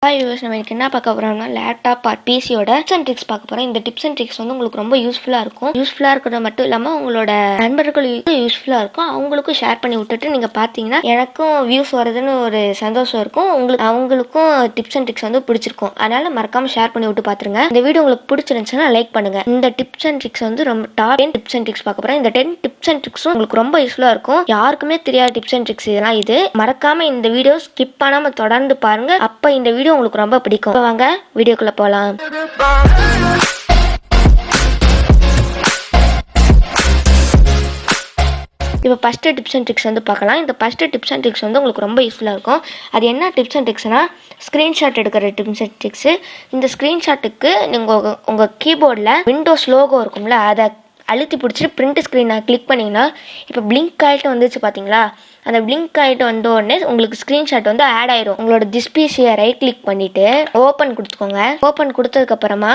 நம்ம எனக்கு என்ன பார்க்க போகிறோம்னா லேப்டாப் ஆர் பிசியோட டிப்ஸ் அண்ட் ட்ரிக்ஸ் பார்க்க போகிறோம். இந்த டிப்ஸ் அண்ட் ட்ரிக்ஸ் வந்து உங்களுக்கு ரொம்ப யூஸ்ஃபுல்லாக இருக்கும். யூஸ்ஃபுல்லாக இருக்கிறது மட்டும் இல்லாமல் உங்களோட நண்பர்களுக்கும் யூஸ்ஃபுல்லாக இருக்கும். அவங்களுக்கும் ஷேர் பண்ணி விட்டுட்டு நீங்கள் பார்த்தீங்கன்னா எனக்கும் வியூஸ் வருதுன்னு ஒரு சந்தோஷம் இருக்கும். அவங்களுக்கும் டிப்ஸ் அண்ட் ட்ரிக்ஸ் வந்து பிடிச்சிருக்கும். அதனால மறக்காம ஷேர் பண்ணி விட்டு பார்த்துருங்க. இந்த வீடியோ உங்களுக்கு பிடிச்சிருந்துச்சுன்னா லைக் பண்ணுங்க. இந்த டிப்ஸ் அண்ட் ட்ரிக்ஸ் வந்து ரொம்ப டாப் 10 டிப்ஸ் அண்ட் ட்ரிக்ஸ் பார்க்க போகிறேன். இந்த 10 டிப்ஸ் அண்ட் ட்ரிக்ஸும் உங்களுக்கு ரொம்ப யூஸ்ஃபுல்லாக இருக்கும். யாருக்குமே தெரியாத டிப்ஸ் அண்ட் ட்ரிக்ஸ் இதெல்லாம். இது மறக்காம இந்த வீடியோ ஸ்கிப் பண்ணாமல் தொடர்ந்து பாருங்க. அப்போ இந்த வீடியோ உங்களுக்கு ரொம்ப பிடிக்கும். வாங்க வீடியோக்குள்ள போலாம். இப்போ ஃபஸ்ட்டு டிப்ஸ் அண்ட் ட்ரிக்ஸ் வந்து பார்க்கலாம். இந்த ஃபஸ்ட்டு டிப்ஸ் அண்ட் ட்ரிக்ஸ் வந்து உங்களுக்கு ரொம்ப யூஸ்ஃபுல்லாக இருக்கும். அது என்ன டிப்ஸ் அண்ட் ட்ரிக்ஸ்னால் ஸ்க்ரீன்ஷாட் எடுக்கிற டிப்ஸ் அண்ட் ட்ரிக்ஸு. இந்த ஸ்க்ரீன்ஷாட்டுக்கு நீங்கள் உங்கள் கீபோர்டில் விண்டோஸ் லோகோ இருக்கும்ல, அதை அழுத்தி பிடிச்சிட்டு பிரிண்ட் ஸ்க்ரீனை கிளிக் பண்ணிங்கன்னா இப்போ பிளிங்க் ஆகிட்டு வந்துச்சு பார்த்தீங்களா? அந்த பிளிங்க் ஆகிட்டு வந்த உடனே உங்களுக்கு ஸ்க்ரீன்ஷாட் வந்து ஆட் ஆயிரும். உங்களோட டிஸ்பிளேயை ரைட் கிளிக் பண்ணிவிட்டு ஓப்பன் கொடுத்துக்கோங்க. ஓப்பன் கொடுத்ததுக்கப்புறமா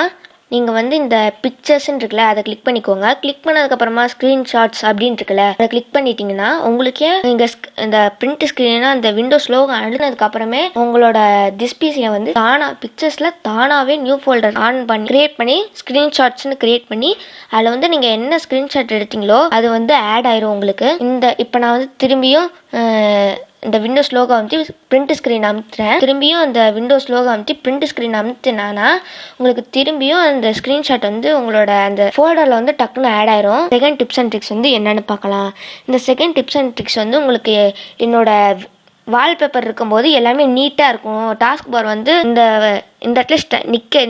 நீங்கள் வந்து இந்த பிக்சர்ஸ்ன்னு இருக்குல்ல, அதை கிளிக் பண்ணிக்கோங்க. கிளிக் பண்ணதுக்கப்புறமா ஸ்க்ரீன்ஷாட்ஸ் அப்படின்னு இருக்குல்ல, அதை கிளிக் பண்ணிட்டீங்கன்னா உங்களுக்கே நீங்கள் இந்த பிரிண்ட் ஸ்க்ரீனா அந்த விண்டோஸ் லோகோ அழுனதுக்கப்புறமே உங்களோட டிஸ்பிளேல வந்து பிக்சர்ஸில் தானாகவே நியூ ஃபோல்டர் ஆன் பண்ணி கிரியேட் பண்ணி ஸ்க்ரீன்ஷாட்ஸ்னு கிரியேட் பண்ணி அதில் வந்து நீங்கள் என்ன ஸ்க்ரீன்ஷாட் எடுத்தீங்களோ அது வந்து ஆட் ஆயிரும் உங்களுக்கு. இப்போ நான் வந்து திரும்பியும் இந்த விண்டோஸ் லோகோ அமைத்து பிரிண்ட் ஸ்க்ரீன் அமுத்துறேன். திரும்பியும் அந்த விண்டோஸ் லோகோ அமைத்து பிரிண்ட் ஸ்க்ரீன் அமுத்துனா உங்களுக்கு திரும்பியும் அந்த ஸ்க்ரீன்ஷாட் வந்து உங்களோட அந்த ஃபோல்டரில் வந்து டக்குன்னு ஆட் ஆயிரும். செகண்ட் டிப்ஸ் அண்ட் ட்ரிக்ஸ் வந்து என்னென்னு பார்க்கலாம். இந்த செகண்ட் டிப்ஸ் அண்ட் ட்ரிக்ஸ் வந்து உங்களுக்கு என்னோட வால்பேப்பர் இருக்கும்போது எல்லாமே நீட்டாக இருக்கும். டாஸ்க் பார் வந்து இந்த இடத்துல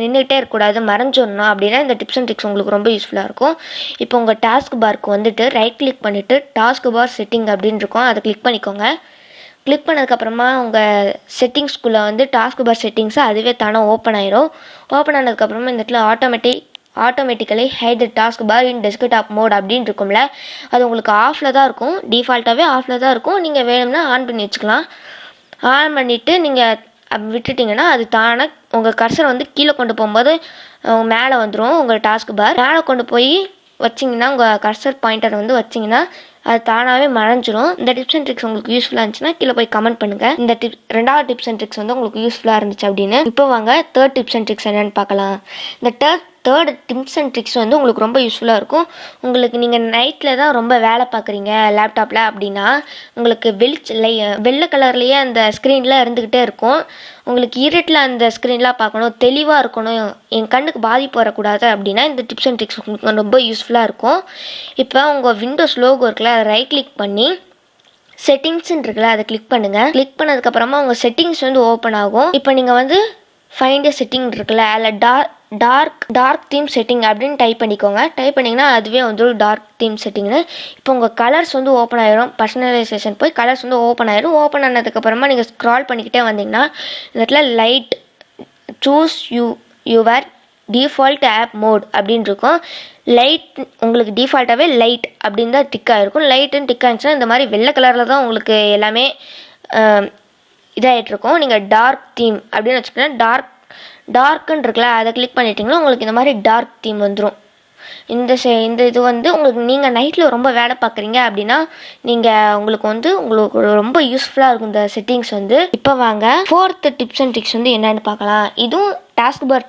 நின்றுகிட்டே இருக்கக்கூடாது, மறைஞ்சிடணும் அப்படின்னா இந்த டிப்ஸ் அண்ட் ட்ரிக்ஸ் உங்களுக்கு ரொம்ப யூஸ்ஃபுல்லாக இருக்கும். இப்போ உங்கள் டாஸ்க் பார்க்கு வந்துட்டு ரைட் கிளிக் பண்ணிவிட்டு டாஸ்க் பார் செட்டிங் அப்படின்னு இருக்கும், அதை கிளிக் பண்ணிக்கோங்க. கிளிக் பண்ணதுக்கப்புறமா உங்கள் செட்டிங்ஸ்குள்ளே வந்து டாஸ்க் பார் செட்டிங்ஸை அதுவே தானே ஓப்பன் ஆயிரும். ஓப்பன் ஆனதுக்கப்புறமா இந்த இடத்துல automatically hide the task bar in desktop mode அப்படின்னு இருக்கும்ல, அது உங்களுக்கு ஆஃபில் தான் இருக்கும். டிஃபால்ட்டாகவே ஆஃபில் தான் இருக்கும். நீங்கள் வேணும்னா ஆன் பண்ணி வச்சுக்கலாம். ஆன் பண்ணிவிட்டு நீங்கள் விட்டுட்டிங்கன்னா அது தானே உங்கள் கர்சரை வந்து கீழே கொண்டு போகும்போது மேலே வந்துடும். உங்கள் டாஸ்க் பார் மேலே கொண்டு போய் வச்சிங்கன்னா உங்கள் கர்சர் பாயிண்டர் வந்து வச்சிங்கன்னா அது தானாகவே மறைஞ்சிரும். இந்த டிப்ஸ் அண்ட் ட்ரிக்ஸ் உங்களுக்கு யூஸ்ஃபுல்லாக இருந்துச்சுன்னா கீழே போய் கமெண்ட் பண்ணுங்கள். இந்த ரெண்டாவது டிப்ஸ் அண்ட் ட்ரிக்ஸ் வந்து உங்களுக்கு யூஸ்ஃபுல்லாக இருந்துச்சு அப்படின்னு. இப்போ வாங்க தேர்ட் டிப்ஸ் அண்ட் ட்ரிக்ஸ் என்னென்னு பார்க்கலாம். இந்த தேர்ட் டிப்ஸ் அண்ட் ட்ரிக்ஸ் வந்து உங்களுக்கு ரொம்ப யூஸ்ஃபுல்லாக இருக்கும். உங்களுக்கு நீங்கள் நைட்டில் தான் ரொம்ப வேலை பார்க்குறீங்க லேப்டாப்பில் அப்படின்னா உங்களுக்கு வெள்ளை கலர்லேயே அந்த ஸ்க்ரீனில் இருந்துக்கிட்டே இருக்கும். உங்களுக்கு இருட்டில் அந்த ஸ்க்ரீன்லாம் பார்க்கணும், தெளிவாக இருக்கணும், என் கண்ணுக்கு பாதிப்பு வரக்கூடாது அப்படின்னா இந்த டிப்ஸ் அண்ட் ட்ரிக்ஸ் உங்களுக்கு ரொம்ப யூஸ்ஃபுல்லாக இருக்கும். இப்போ உங்கள் விண்டோஸ் லோகோ இருக்குல்ல, அதை ரைட் கிளிக் பண்ணி செட்டிங்ஸ்ன்னு இருக்குல்ல, அதை கிளிக் பண்ணுங்கள். கிளிக் பண்ணதுக்கப்புறமா உங்கள் செட்டிங்ஸ் வந்து ஓப்பன் ஆகும். இப்போ நீங்கள் வந்து ஃபைண்ட் செட்டிங் இருக்குல்ல, அதில் டார்க் தீம் செட்டிங் அப்படின்னு டைப் பண்ணிக்கோங்க. டைப் பண்ணிங்கன்னா அதுவே வந்து டார்க் தீம் செட்டிங்னு. இப்போ உங்கள் கலர்ஸ் வந்து ஓப்பன் ஆயிரும். பர்சனலைசேஷன் போய் கலர்ஸ் வந்து ஓப்பன் ஆயிரும். ஓப்பன் ஆனதுக்கப்புறமா நீங்கள் ஸ்க்ரால் பண்ணிக்கிட்டே வந்தீங்கன்னா இந்த இடத்துல light choose your default app mode அப்படின்னு இருக்கும். லைட் உங்களுக்கு டிஃபால்ட்டாகவே லைட் அப்படின்னு தான் டிக் ஆகிருக்கும். லைட்டுன்னு டிக் ஆகிடுச்சுன்னா இந்த மாதிரி வெள்ளை கலரில் தான் உங்களுக்கு எல்லாமே இதாகிட்ருக்கும். நீங்கள் டார்க் தீம் அப்படின்னு வச்சுக்கோங்கன்னா டார்க்குன்னு இருக்குல்ல, அதை கிளிக் பண்ணிட்டீங்கன்னா உங்களுக்கு இந்த மாதிரி டார்க் தீம் வந்துடும். இந்த இது வந்து உங்களுக்கு நீங்கள் நைட்டில் ரொம்ப வேலை பார்க்குறீங்க அப்படின்னா உங்களுக்கு ரொம்ப யூஸ்ஃபுல்லாக இருக்கும் இந்த செட்டிங்ஸ் வந்து. இப்போ வாங்க ஃபோர்த்து டிப்ஸ் அண்ட் ட்ரிக்ஸ் வந்து என்னென்னு பார்க்கலாம். இதுவும் task bar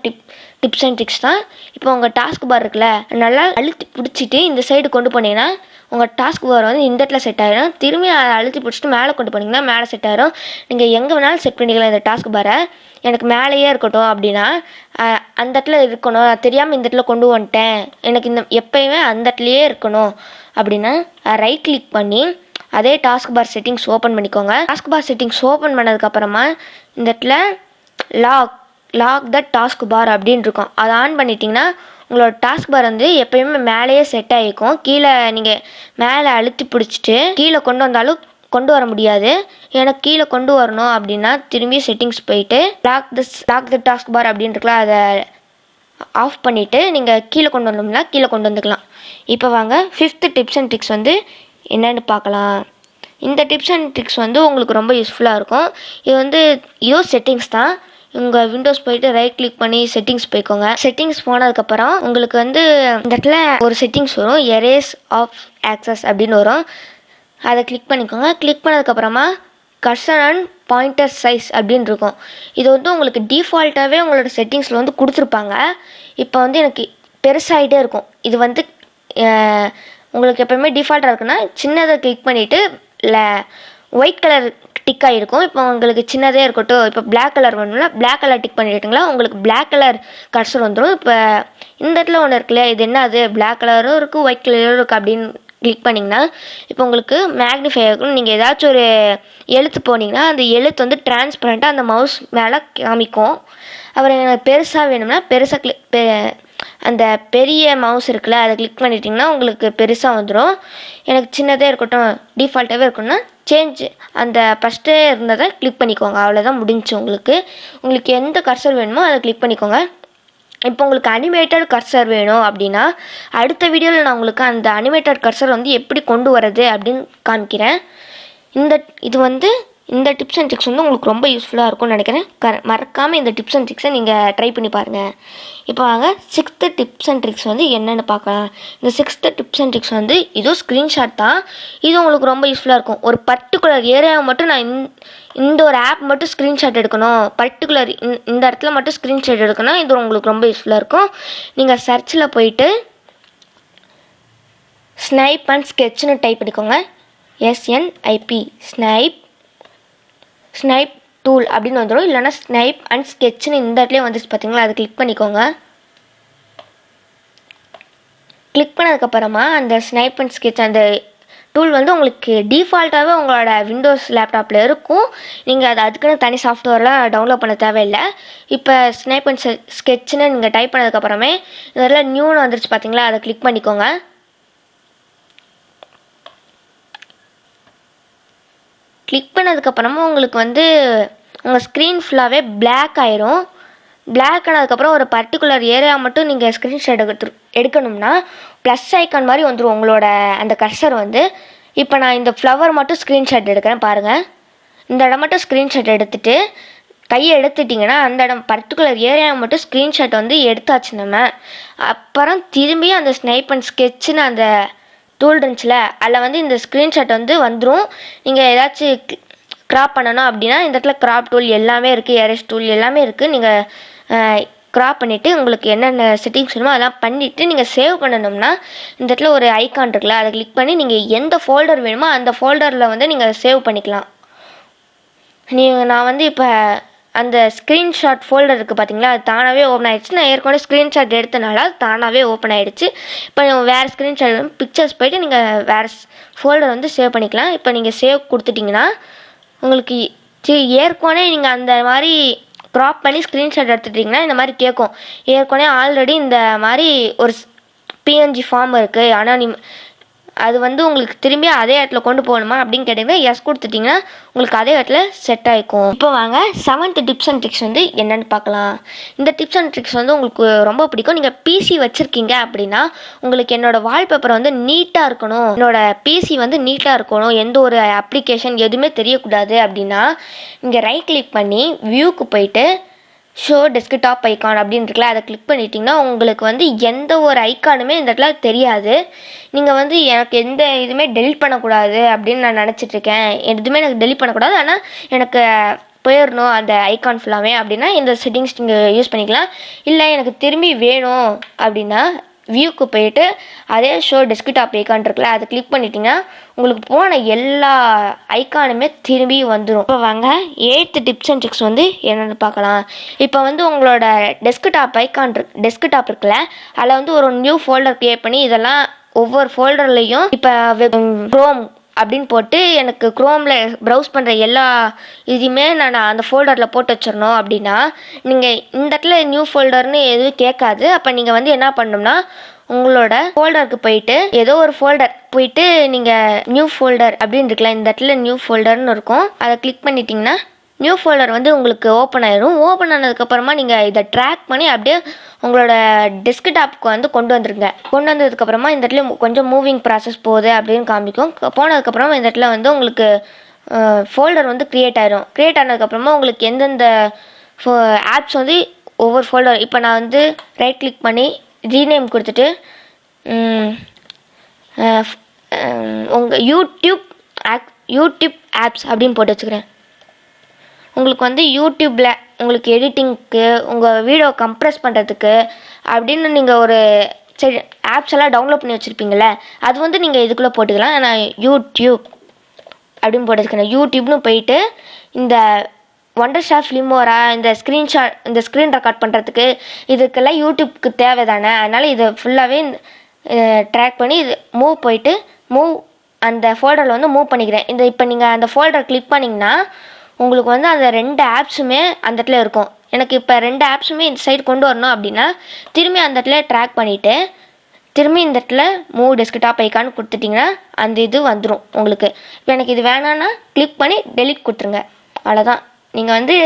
tips and tricks தான். இப்போ உங்கள் டாஸ்க் பார் இருக்குல்ல, நல்லா அழுத்தி பிடிச்சிட்டு இந்த சைடு கொண்டு போனீங்கன்னா உங்கள் டாஸ்க் பார் வந்து இந்த இடத்துல செட் ஆகிடும். திரும்பி அதை அழுத்தி பிடிச்சிட்டு மேலே கொண்டு போனீங்கன்னா மேலே செட் ஆகிடும். நீங்கள் எங்கே வேணாலும் செட் பண்ணிக்கலாம் இந்த டாஸ்க் பாரை. எனக்கு மேலேயே இருக்கட்டும் அப்படின்னா அந்த இடத்துல இருக்கணும், நான் தெரியாமல் இந்த இடத்துல கொண்டு வந்துட்டேன், எனக்கு எப்பயுமே அந்த இடத்துலையே இருக்கணும் அப்படின்னா ரைட் கிளிக் பண்ணி அதே டாஸ்க் பார் செட்டிங்ஸ் ஓப்பன் பண்ணிக்கோங்க. டாஸ்க் பார் செட்டிங்ஸ் ஓப்பன் பண்ணதுக்கப்புறமா இந்த இடத்துல லாக் த டாஸ்க் பார் அப்படின்னு இருக்கும். அதை ஆன் பண்ணிட்டீங்கன்னா உங்களோட டாஸ்க் பார் வந்து எப்பயுமே மேலேயே செட் ஆகிக்கும். கீழே நீங்கள் மேலே அழுத்தி பிடிச்சிட்டு கீழே கொண்டு வந்தாலும் கொண்டு வர முடியாது. எனக்கு கீழே கொண்டு வரணும் அப்படின்னா திரும்பி செட்டிங்ஸ் போயிட்டு லாக் த டாஸ்க் பார் அப்படின்னு இருக்குல்ல, அதை ஆஃப் பண்ணிவிட்டு நீங்கள் கீழே கொண்டு வந்தோம்னா கீழே கொண்டு வந்துக்கலாம். இப்போ வாங்க ஃபிஃப்த்து டிப்ஸ் அண்ட் ட்ரிக்ஸ் வந்து என்னென்னு பார்க்கலாம். இந்த டிப்ஸ் அண்ட் ட்ரிக்ஸ் வந்து உங்களுக்கு ரொம்ப யூஸ்ஃபுல்லாக இருக்கும். இது வந்து செட்டிங்ஸ் தான். உங்கள் விண்டோஸ் போயிட்டு ரைட் கிளிக் பண்ணி செட்டிங்ஸ் போய்க்கோங்க. செட்டிங்ஸ் போனதுக்கப்புறம் உங்களுக்கு வந்து இந்த இடத்துல ஒரு செட்டிங்ஸ் வரும், எரேஸ் ஆஃப் ஆக்சஸ் அப்படின்னு வரும். அதை கிளிக் பண்ணிக்கோங்க. கிளிக் பண்ணதுக்கப்புறமா கர்சர் அண்ட் பாயிண்டர் சைஸ் அப்படின்னு இருக்கும். இது வந்து உங்களுக்கு டிஃபால்ட்டாகவே உங்களோட செட்டிங்ஸில் வந்து கொடுத்துருப்பாங்க. இப்போ வந்து எனக்கு பெருசாகிட்டே இருக்கும். இது வந்து உங்களுக்கு எப்போயுமே டிஃபால்ட்டாக இருக்குன்னா சின்னதை கிளிக் பண்ணிவிட்டு இல்லை ஒயிட் கலர் டிக் ஆகிருக்கும். இப்போ உங்களுக்கு சின்னதே இருக்கட்டும். இப்போ பிளாக் கலர் வேணும்னா பிளாக் கலர் டிக் பண்ணிட்டுங்களா உங்களுக்கு பிளாக் கலர் கர்சர் வந்துடும். இப்போ இந்த இடத்துல ஒன்று இருக்கு இல்லையா, இது என்ன அது பிளாக் கலரும் இருக்குது ஒயிட் கலரும் இருக்குது அப்படின்னு கிளிக் பண்ணிங்கன்னா இப்போ உங்களுக்கு மேக்னிஃபை ஆகும். நீங்கள் ஏதாச்சும் ஒரு எழுத்து போனீங்கன்னா அந்த எழுத்து வந்து டிரான்ஸ்பரண்ட்டாக அந்த மவுஸ் மேலே காமிக்கும். அப்புறம் எனக்கு பெருசாக வேணும்னா பெருசாக அந்த பெரிய மவுஸ் இருக்குல்ல அதை கிளிக் பண்ணிட்டிங்கன்னா உங்களுக்கு பெருசாக வந்துடும். எனக்கு சின்னதே இருக்கட்டும் டிஃபால்ட்டாகவே இருக்கணும்னா சேஞ்ச் அந்த ஃபஸ்ட்டே இருந்ததை கிளிக் பண்ணிக்கோங்க. அவ்வளோதான் முடிஞ்சு. உங்களுக்கு எந்த கர்சர் வேணுமோ அதை கிளிக் பண்ணிக்கோங்க. இப்போ உங்களுக்கு அனிமேட்டட் கர்சர் வேணும் அப்படின்னா அடுத்த வீடியோவில் நான் உங்களுக்கு அந்த அனிமேட்டட் கர்சர் வந்து எப்படி கொண்டு வரது அப்படின்னு காமிக்கிறேன். இந்த டிப்ஸ் அண்ட் ட்ரிக்ஸ் வந்து உங்களுக்கு ரொம்ப யூஸ்ஃபுல்லாக இருக்கும்னு நினைக்கிறேன். மறக்காமல் இந்த டிப்ஸ் அண்ட் ட்ரிக்ஸை நீங்கள் ட்ரை பண்ணி பாருங்கள். இப்போ வாங்க 6th டிப்ஸ் அண்ட் ட்ரிக்ஸ் வந்து என்னென்னு பார்க்கலாம். இந்த 6th டிப்ஸ் அண்ட் ட்ரிக்ஸ் வந்து இதுவும் ஸ்க்ரீன்ஷாட் தான். இது உங்களுக்கு ரொம்ப யூஸ்ஃபுல்லாக இருக்கும். ஒரு பர்டிகுலர் ஏரியாவை மட்டும் நான் இந்த ஒரு ஆப் மட்டும் ஸ்க்ரீன்ஷாட் எடுக்கணும், பர்டிகுலர் இந்த இடத்துல மட்டும் ஸ்க்ரீன்ஷாட் எடுக்கணும், இது உங்களுக்கு ரொம்ப யூஸ்ஃபுல்லாக இருக்கும். நீங்கள் சர்ச்சில் போயிட்டு ஸ்னைப் அண்ட் ஸ்கெட்ச்னு டைப் பண்ணிக்கோங்க. SNIP ஸ்னைப் டூல் அப்படின்னு வந்துடும். இல்லைனா ஸ்னைப் அண்ட் ஸ்கெட்ச்னு இந்த இடத்துலேயே வந்துச்சு பார்த்தீங்களா, அதை கிளிக் பண்ணிக்கோங்க. கிளிக் பண்ணதுக்கப்புறமா அந்த ஸ்னைப் அண்ட் ஸ்கெட்ச் அந்த டூல் வந்து உங்களுக்கு டிஃபால்ட்டாகவே உங்களோட விண்டோஸ் லேப்டாப்பில் இருக்கும். நீங்கள் அதுக்குன்னு தனி சாஃப்ட்வேர்லாம் டவுன்லோட் பண்ண தேவையில்லை. இப்போ ஸ்னைப் அண்ட் ஸ்கெட்ச்னு நீங்கள் டைப் பண்ணதுக்கப்புறமே இதெல்லாம் நியூன்னு வந்துருச்சு பார்த்தீங்களா, அதை கிளிக் பண்ணிக்கோங்க. கிளிக் பண்ணதுக்கப்புறமா உங்களுக்கு வந்து உங்கள் ஸ்க்ரீன் ஃபுல்லாகவே பிளாக் ஆயிரும். பிளாக் ஆனதுக்கப்புறம் ஒரு பர்டிகுலர் ஏரியா மட்டும் நீங்கள் ஸ்க்ரீன்ஷாட் எடுக்கணும்னா ப்ளஸ் ஐக்கான் மாதிரி வந்துடும் உங்களோட அந்த கர்சர் வந்து. இப்போ நான் இந்த ஃப்ளவர் மட்டும் ஸ்க்ரீன்ஷாட் எடுக்கிறேன் பாருங்கள். இந்த இடம் மட்டும் ஸ்க்ரீன்ஷாட் எடுத்துகிட்டு கையை எடுத்துட்டிங்கன்னா அந்த இடம் பர்டிகுலர் ஏரியா மட்டும் ஸ்க்ரீன்ஷாட் வந்து எடுத்தாச்சு நம்ம. அப்புறம் திரும்பி அந்த ஸ்னைப் அண்ட் ஸ்கெட்ச்னு அந்த டூல் இருந்துச்சுல அதில் வந்து இந்த ஸ்க்ரீன்ஷாட் வந்து வந்துடும். நீங்கள் ஏதாச்சும் க்ராப் பண்ணணும் அப்படின்னா இந்த இடத்துல க்ராப் டூல் எல்லாமே இருக்குது, எரேஸ் டூல் எல்லாமே இருக்குது. நீங்கள் க்ராப் பண்ணிவிட்டு உங்களுக்கு என்னென்ன செட்டிங்ஸ் வேணுமோ அதெல்லாம் பண்ணிவிட்டு நீங்கள் சேவ் பண்ணணும்னா இந்த இடத்துல ஒரு ஐக்கான் இருக்குல்ல, அதை கிளிக் பண்ணி நீங்கள் எந்த ஃபோல்டர் வேணுமோ அந்த ஃபோல்டரில் வந்து நீங்கள் சேவ் பண்ணிக்கலாம். நான் வந்து இப்போ அந்த ஸ்க்ரீன்ஷாட் ஃபோல்டர் இருக்குது பார்த்தீங்களா, அது தானாகவே ஓப்பன் ஆகிடுச்சு. நான் ஏற்கனவே ஸ்க்ரீன்ஷாட் எடுத்தனால அது தானாகவே ஓப்பன் ஆகிடுச்சு. இப்போ வேறு ஸ்க்ரீன்ஷாட் பிக்சர்ஸ் போய்ட்டு நீங்கள் வேறு ஃபோல்டர் வந்து சேவ் பண்ணிக்கலாம். இப்போ நீங்கள் சேவ் கொடுத்துட்டிங்கன்னா உங்களுக்கு ஏற்கனவே நீங்கள் அந்த மாதிரி க்ராப் பண்ணி ஸ்க்ரீன்ஷாட் எடுத்துட்டிங்கன்னா இந்த மாதிரி கேட்கும். ஏற்கனவே ஆல்ரெடி இந்த மாதிரி ஒரு PNG ஃபார்ம் இருக்குது, ஆனால் அது வந்து உங்களுக்கு திரும்பி அதே இடத்துல கொண்டு போகணுமா அப்படின்னு கேட்டிங்கன்னா எஸ் கொடுத்துட்டிங்கன்னா உங்களுக்கு அதே இடத்துல செட் ஆகிக்கும். இப்போ வாங்க 7th டிப்ஸ் அண்ட் ட்ரிக்ஸ் வந்து என்னென்னு பார்க்கலாம். இந்த டிப்ஸ் அண்ட் ட்ரிக்ஸ் வந்து உங்களுக்கு ரொம்ப பிடிக்கும். நீங்கள் PC வச்சுருக்கீங்க அப்படின்னா உங்களுக்கு என்னோடய வால்பேப்பர் வந்து நீட்டாக இருக்கணும், என்னோடய PC வந்து நீட்டாக இருக்கணும், எந்த ஒரு அப்ளிகேஷன் எதுவுமே தெரியக்கூடாது அப்படின்னா இங்கே ரைட் கிளிக் பண்ணி வியூக்கு போயிட்டு ஷோ டெஸ்க்டாப் ஐக்கான் அப்படின்னு இருக்குல்ல, அதை கிளிக் பண்ணிட்டீங்கன்னா உங்களுக்கு வந்து எந்த ஒரு ஐக்கானுமே இந்த இடத்துல தெரியாது. நீங்கள் வந்து எனக்கு எந்த இதுவுமே டெலிட் பண்ணக்கூடாது அப்படின்னு நான் நினச்சிட்ருக்கேன், எதுவுமே எனக்கு டெலிட் பண்ணக்கூடாது, ஆனால் எனக்கு போயிடணும் அந்த ஐக்கான் ஃபுல்லாமே அப்படின்னா இந்த செட்டிங்ஸ் நீங்கள் யூஸ் பண்ணிக்கலாம். இல்லை எனக்கு திரும்பி வேணும் அப்படின்னா வியூக்கு போயிட்டு அதே ஷோ டெஸ்க்டாப் ஐக்கான் இருக்குல்ல, அதை கிளிக் பண்ணிட்டீங்கன்னா உங்களுக்கு போன எல்லா ஐக்கானுமே திரும்பி வந்துடும். இப்போ வாங்க 8th டிப்ஸ் அண்ட் ட்ரிக்ஸ் வந்து என்னென்னு பார்க்கலாம். இப்போ வந்து உங்களோட டெஸ்க்டாப் இருக்குல்ல, அதில் வந்து ஒரு நியூ ஃபோல்டர் க்ரியேட் பண்ணி இதெல்லாம் ஒவ்வொரு ஃபோல்டர்லேயும் இப்போ க்ரோம் அப்படின்னு போட்டு எனக்கு க்ரோமில் ப்ரௌஸ் பண்ணுற எல்லா இதையுமே நான் அந்த ஃபோல்டரில் போட்டு வச்சிடணும் அப்படின்னா நீங்கள் இந்த இடத்துல நியூ ஃபோல்டர்னு எதுவும் கேட்காது. அப்போ நீங்கள் வந்து என்ன பண்ணணும்னா உங்களோட ஃபோல்டருக்கு போயிட்டு ஏதோ ஒரு ஃபோல்டர் போயிட்டு நீங்கள் நியூ ஃபோல்டர் அப்படின்னு இருக்கலாம், இந்த இடத்துல நியூ ஃபோல்டர்னு இருக்கும், அதை கிளிக் பண்ணிட்டீங்கன்னா நியூ ஃபோல்டர் வந்து உங்களுக்கு ஓப்பன் ஆயிடும். ஓப்பன் ஆனதுக்கப்புறமா நீங்கள் இதை ட்ராக் பண்ணி அப்படியே உங்களோட டெஸ்க்டாப்புக்கு வந்து கொண்டு வந்துருங்க. கொண்டு வந்ததுக்கப்புறமா இந்த இடத்துல கொஞ்சம் மூவிங் ப்ராசஸ் போகுது அப்படின்னு காமிக்கும். போனதுக்கப்புறமா இந்த இடத்துல வந்து உங்களுக்கு ஃபோல்டர் வந்து க்ரியேட் ஆயிடும். க்ரியேட் ஆனதுக்கப்புறமா உங்களுக்கு எந்தெந்த ஆப்ஸ் வந்து ஒவ்வொரு ஃபோல்டர், இப்போ நான் வந்து ரைட் கிளிக் பண்ணி ரீநேம் கொடுத்துட்டு உங்கள் யூடியூப் ஆப்ஸ் அப்படின்னு போட்டு வச்சுக்கிறேன். உங்களுக்கு வந்து யூடியூப்பில் உங்களுக்கு எடிட்டிங்க்கு உங்கள் வீடியோ கம்ப்ரெஸ் பண்ணுறதுக்கு அப்படின்னு நீங்கள் ஒரு சரி ஆப்ஸ் எல்லாம் டவுன்லோட் பண்ணி வச்சுருப்பீங்களே அது வந்து நீங்கள் இதுக்குள்ளே போட்டுக்கலாம். நான் யூடியூப் அப்படின்னு போட்டுருக்கேன். யூடியூப்னு போயிட்டு இந்த ஒண்டர்ஷா ஃபிலிமோரா இந்த ஸ்க்ரீன் ரெக்கார்ட் பண்ணுறதுக்கு இதுக்கெல்லாம் யூடியூப்க்கு தேவை தானே. அதனால் இதை ஃபுல்லாகவே ட்ராக் பண்ணி இது போயிட்டு அந்த ஃபோல்டரில் வந்து மூவ் பண்ணிக்கிறேன். இப்போ நீங்கள் அந்த ஃபோல்டர் கிளிக் பண்ணிங்கன்னா உங்களுக்கு வந்து அந்த 2 ஆப்ஸுமே அந்த இடத்துல இருக்கும். எனக்கு இப்போ 2 ஆப்ஸுமே இந்த சைடு கொண்டு வரணும் அப்படின்னா திரும்பி அந்த இடத்துல ட்ராக் பண்ணிவிட்டு திரும்பி இந்த இடத்துல மூவ் டெஸ்க்டாப் ஐக்கான்னு கொடுத்துட்டிங்கன்னா அந்த இது வந்துடும் உங்களுக்கு. இப்போ எனக்கு இது வேணான்னா கிளிக் பண்ணி டெலிட் கொடுத்துருங்க. அவ்வளோதான். நீங்கள் வந்து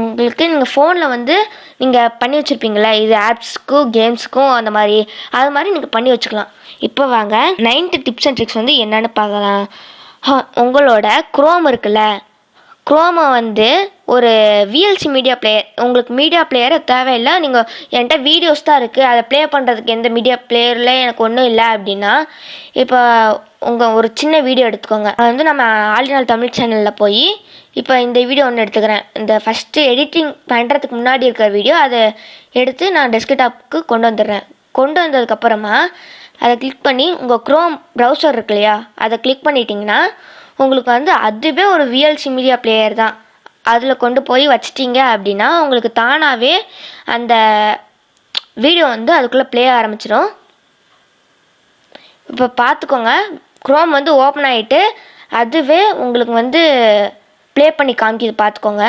உங்களுக்கு நீங்கள் ஃபோனில் வந்து நீங்கள் பண்ணி வச்சுருப்பீங்களே இது ஆப்ஸ்க்கும் கேம்ஸுக்கும் அந்த மாதிரி அது மாதிரி நீங்கள் பண்ணி வச்சுக்கலாம். இப்போ வாங்க 9th டிப்ஸ் அண்ட் ட்ரிக்ஸ் வந்து என்னென்னு பார்க்கலாம். உங்களோட குரோம் இருக்குல்ல, குரோமை வந்து ஒரு விஎல்சி மீடியா பிளேயர், உங்களுக்கு மீடியா பிளேயரை தேவையில்லை, நீங்கள் என்கிட்ட வீடியோஸ் தான் இருக்குது அதை ப்ளே பண்ணுறதுக்கு எந்த மீடியா பிளேயரில் எனக்கு ஒன்றும் இல்லை அப்படின்னா இப்போ உங்கள் ஒரு சின்ன வீடியோ எடுத்துக்கோங்க. அது வந்து நம்ம ஆல்டினால் தமிழ் சேனலில் போய் இப்போ இந்த வீடியோ ஒன்று எடுத்துக்கிறேன். இந்த ஃபஸ்ட்டு எடிட்டிங் பண்ணுறதுக்கு முன்னாடி இருக்கிற வீடியோ அதை எடுத்து நான் டெஸ்க்டாப்புக்கு கொண்டு வந்துடுறேன். கொண்டு வந்ததுக்கப்புறமா அதை கிளிக் பண்ணி உங்கள் குரோம் ப்ரௌசர் இருக்கு இல்லையா அதை கிளிக் பண்ணிட்டீங்கன்னா உங்களுக்கு வந்து அதுவே ஒரு விஎல்சி மீடியா பிளேயர் தான். அதில் கொண்டு போய் வச்சிட்டிங்க அப்படின்னா உங்களுக்கு தானாகவே அந்த வீடியோ வந்து அதுக்குள்ளே ப்ளே ஆரம்பிச்சிடும். இப்போ பார்த்துக்கோங்க, குரோம் வந்து ஓப்பன் ஆகிட்டு அதுவே உங்களுக்கு வந்து ப்ளே பண்ணி காமிக்கிது. பார்த்துக்கோங்க.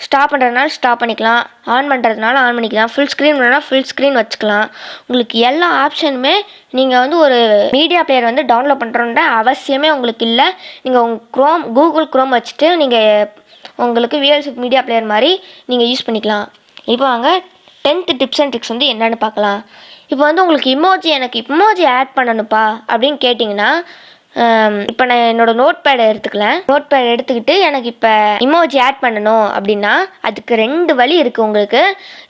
ஸ்டாப் பண்ணுறதுனால ஸ்டாப் பண்ணிக்கலாம், ஆன் பண்ணுறதுனால ஆன் பண்ணிக்கலாம், ஃபுல் ஸ்க்ரீன் வேணும்னா ஃபுல் ஸ்க்ரீன் வச்சுக்கலாம். உங்களுக்கு எல்லா ஆப்ஷனுமே நீங்கள் வந்து ஒரு மீடியா பிளேயர் வந்து டவுன்லோட் பண்ணுறோன்ற அவசியமே உங்களுக்கு இல்லை. நீங்கள் உங்கள் கூகுள் குரோம் வச்சுட்டு நீங்கள் உங்களுக்கு விஎல்சி மீடியா பிளேயர் மாதிரி நீங்கள் யூஸ் பண்ணிக்கலாம். இப்போ வாங்க 10th டிப்ஸ் அண்ட் ட்ரிக்ஸ் வந்து என்னென்னு பார்க்கலாம். இப்போ வந்து உங்களுக்கு எனக்கு இமோஜி ஆட் பண்ணணுப்பா அப்படின்னு கேட்டிங்கன்னா இப்போ நான் என்னோடய நோட் பேடை எடுத்துக்கிட்டு எனக்கு இப்போ இமோஜி ஆட் பண்ணணும் அப்படின்னா அதுக்கு 2 வழி இருக்குது உங்களுக்கு.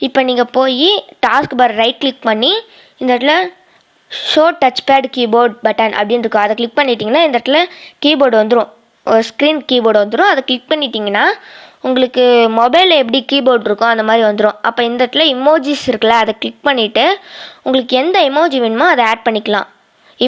இப்போ நீங்கள் போய் டாஸ்க் பார் ரைட் கிளிக் பண்ணி இந்த இடத்துல show touch pad keyboard button அப்படின்னு இருக்கும். அதை கிளிக் பண்ணிட்டீங்கன்னா இந்த இடத்துல கீபோர்டு வந்துடும், ஒரு ஸ்க்ரீன் கீபோர்டு வந்துடும். அதை கிளிக் பண்ணிட்டீங்கன்னா உங்களுக்கு மொபைலில் எப்படி கீபோர்டு இருக்கும் அந்த மாதிரி வந்துடும். அப்போ இந்த இடத்துல இமோஜிஸ் இருக்குல்ல அதை கிளிக் பண்ணிவிட்டு உங்களுக்கு எந்த இமோஜி வேணுமோ அதை ஆட் பண்ணிக்கலாம்.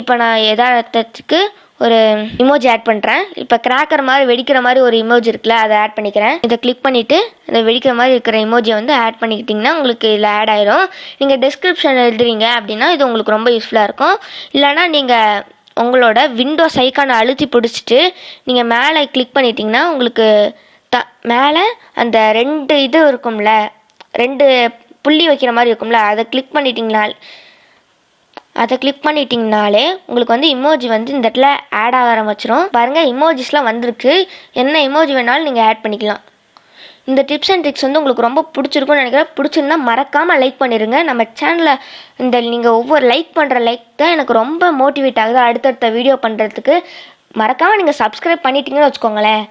இப்போ நான் எதார்த்தத்துக்கு ஒரு இமோஜி ஆட் பண்ணுறேன். இப்போ கிராக்கர் மாதிரி வெடிக்கிற மாதிரி ஒரு இமோஜி இருக்குல்ல அதை ஆட் பண்ணிக்கிறேன். இதை கிளிக் பண்ணிவிட்டு இந்த வெடிக்கிற மாதிரி இருக்கிற இமோஜியை வந்து ஆட் பண்ணிக்கிட்டிங்கன்னா உங்களுக்கு இதில் ஆட் ஆயிரும். நீங்கள் டிஸ்கிரிப்ஷன் எழுதுறீங்க அப்படின்னா இது உங்களுக்கு ரொம்ப யூஸ்ஃபுல்லாக இருக்கும். இல்லைனா நீங்கள் உங்களோட விண்டோஸ் ஐக்கானை அழுத்தி பிடிச்சிட்டு நீங்கள் மேலே கிளிக் பண்ணிட்டீங்கன்னா உங்களுக்கு மேலே அந்த 2 இது இருக்கும்ல, 2 புள்ளி வைக்கிற மாதிரி இருக்கும்ல அதை கிளிக் பண்ணிட்டீங்கனாலே உங்களுக்கு வந்து இமோஜி வந்து இந்த இடத்துல ஆட் ஆக ஆரம்பிச்சிடும். பாருங்கள் இமோஜிஸ்லாம் வந்திருக்கு. என்ன இமோஜி வேணாலும் நீங்கள் ஆட் பண்ணிக்கலாம். இந்த டிப்ஸ் அண்ட் ட்ரிக்ஸ் வந்து உங்களுக்கு ரொம்ப பிடிச்சிருக்கும்னு நினைக்கிறேன். பிடிச்சிருந்தா மறக்காமல் லைக் பண்ணிடுங்க. நம்ம சேனலில் நீங்கள் ஒவ்வொரு லைக் பண்ணுற லைக் தான் எனக்கு ரொம்ப மோட்டிவேட் ஆகுது அடுத்தடுத்த வீடியோ பண்ணுறதுக்கு. மறக்காமல் நீங்கள் சப்ஸ்கிரைப் பண்ணிட்டீங்கன்னு வச்சுக்கோங்களேன்.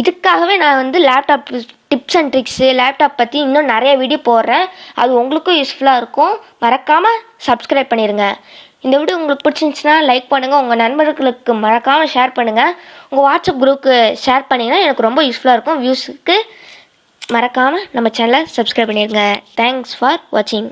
இதுக்காகவே நான் வந்து laptop tips and tricks laptop பற்றி இன்னும் நிறைய வீடியோ போடுறேன். அது உங்களுக்கும் யூஸ்ஃபுல்லாக இருக்கும். மறக்காமல் சப்ஸ்கிரைப் பண்ணிடுங்க. இந்த வீடியோ உங்களுக்கு பிடிச்சிருந்துச்சுன்னா லைக் பண்ணுங்கள், உங்கள் நண்பர்களுக்கு மறக்காமல் ஷேர் பண்ணுங்கள், உங்கள் வாட்ஸ்அப் குரூப்புக்கு ஷேர் பண்ணிங்கன்னா எனக்கு ரொம்ப யூஸ்ஃபுல்லாக இருக்கும். வியூஸுக்கு மறக்காமல் நம்ம சேனலை சப்ஸ்கிரைப் பண்ணிடுங்க. தேங்க்ஸ் ஃபார் வாட்சிங்.